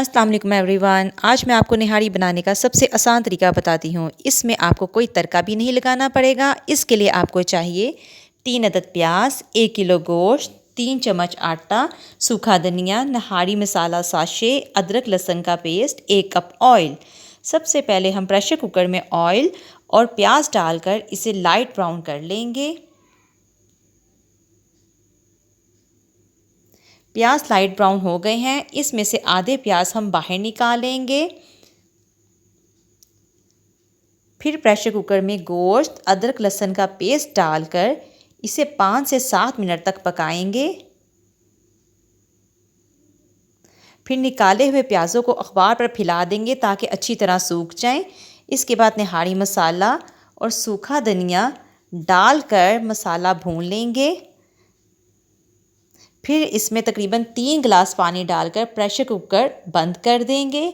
अस्सलाम वालेकुम एवरीवन। आज मैं आपको निहारी बनाने का सबसे आसान तरीका बताती हूँ। इसमें आपको कोई तड़का भी नहीं लगाना पड़ेगा। इसके लिए आपको चाहिए 3 अदद प्याज, 1 किलो गोश्त, 3 चम्मच आटा, सूखा धनिया, निहारी मसाला साशे, अदरक लहसुन का पेस्ट, 1 कप ऑयल। सबसे पहले हम प्रेशर कुकर में ऑयल और प्याज डालकर इसे लाइट ब्राउन कर लेंगे। प्याज लाइट ब्राउन हो गए हैं। इसमें से आधे प्याज हम बाहर निकालेंगे। फिर प्रेशर कुकर में गोश्त, अदरक लहसुन का पेस्ट डालकर इसे 5 से 7 मिनट तक पकाएंगे। फिर निकाले हुए प्याज़ों को अखबार पर फैला देंगे ताकि अच्छी तरह सूख जाएं। इसके बाद निहारी मसाला और सूखा धनिया डालकर मसाला भून लेंगे। फिर इसमें तकरीबन 3 गिलास पानी डालकर प्रेशर कुकर बंद कर देंगे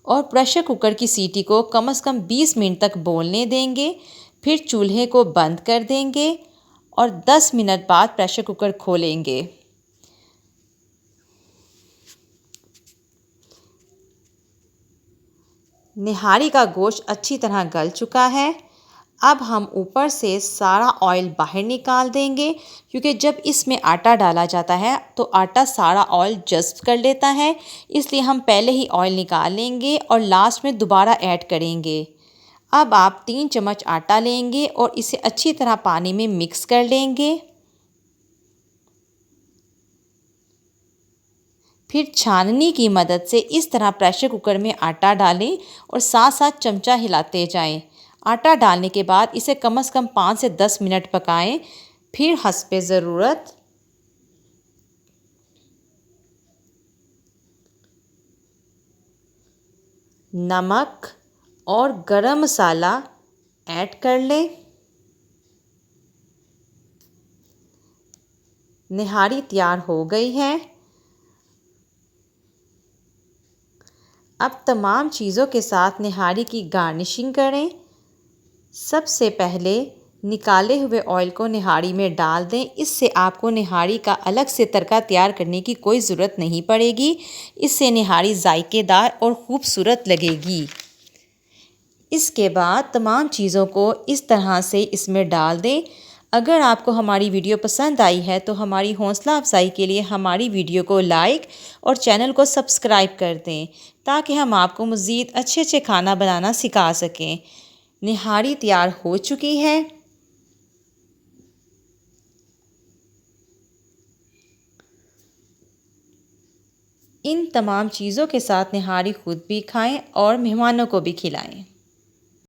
और प्रेशर कुकर की सीटी को कम से कम 20 मिनट तक बोलने देंगे। फिर चूल्हे को बंद कर देंगे और 10 मिनट बाद प्रेशर कुकर खोलेंगे। निहारी का गोश्त अच्छी तरह गल चुका है। अब हम ऊपर से सारा ऑयल बाहर निकाल देंगे, क्योंकि जब इसमें आटा डाला जाता है तो आटा सारा ऑयल जज़्ब कर लेता है। इसलिए हम पहले ही ऑयल निकाल लेंगे और लास्ट में दोबारा ऐड करेंगे। अब आप 3 चम्मच आटा लेंगे और इसे अच्छी तरह पानी में मिक्स कर लेंगे। फिर छाननी की मदद से इस तरह प्रेशर कुकर में आटा डालें और साथ साथ चमचा हिलाते जाएं। आटा डालने के बाद इसे कम से कम 5 से 10 मिनट पकाएं। फिर हस्बे ज़रूरत नमक और गरम मसाला ऐड कर लें। निहारी तैयार हो गई है। अब तमाम चीज़ों के साथ निहारी की गार्निशिंग करें। सबसे पहले निकाले हुए ऑयल को निहारी में डाल दें। इससे आपको निहारी का अलग से तड़का तैयार करने की कोई ज़रूरत नहीं पड़ेगी। इससे निहारी जायकेदार और ख़ूबसूरत लगेगी। इसके बाद तमाम चीज़ों को इस तरह से इसमें डाल दें। अगर आपको हमारी वीडियो पसंद आई है तो हमारी हौसला अफजाई के लिए हमारी वीडियो को लाइक और चैनल को सब्सक्राइब कर दें, ताकि हम आपको मज़ीद अच्छे अच्छे खाना बनाना सिखा सकें। निहारी तैयार हो चुकी है। इन तमाम चीज़ों के साथ निहारी खुद भी खाएं और मेहमानों को भी खिलाएं।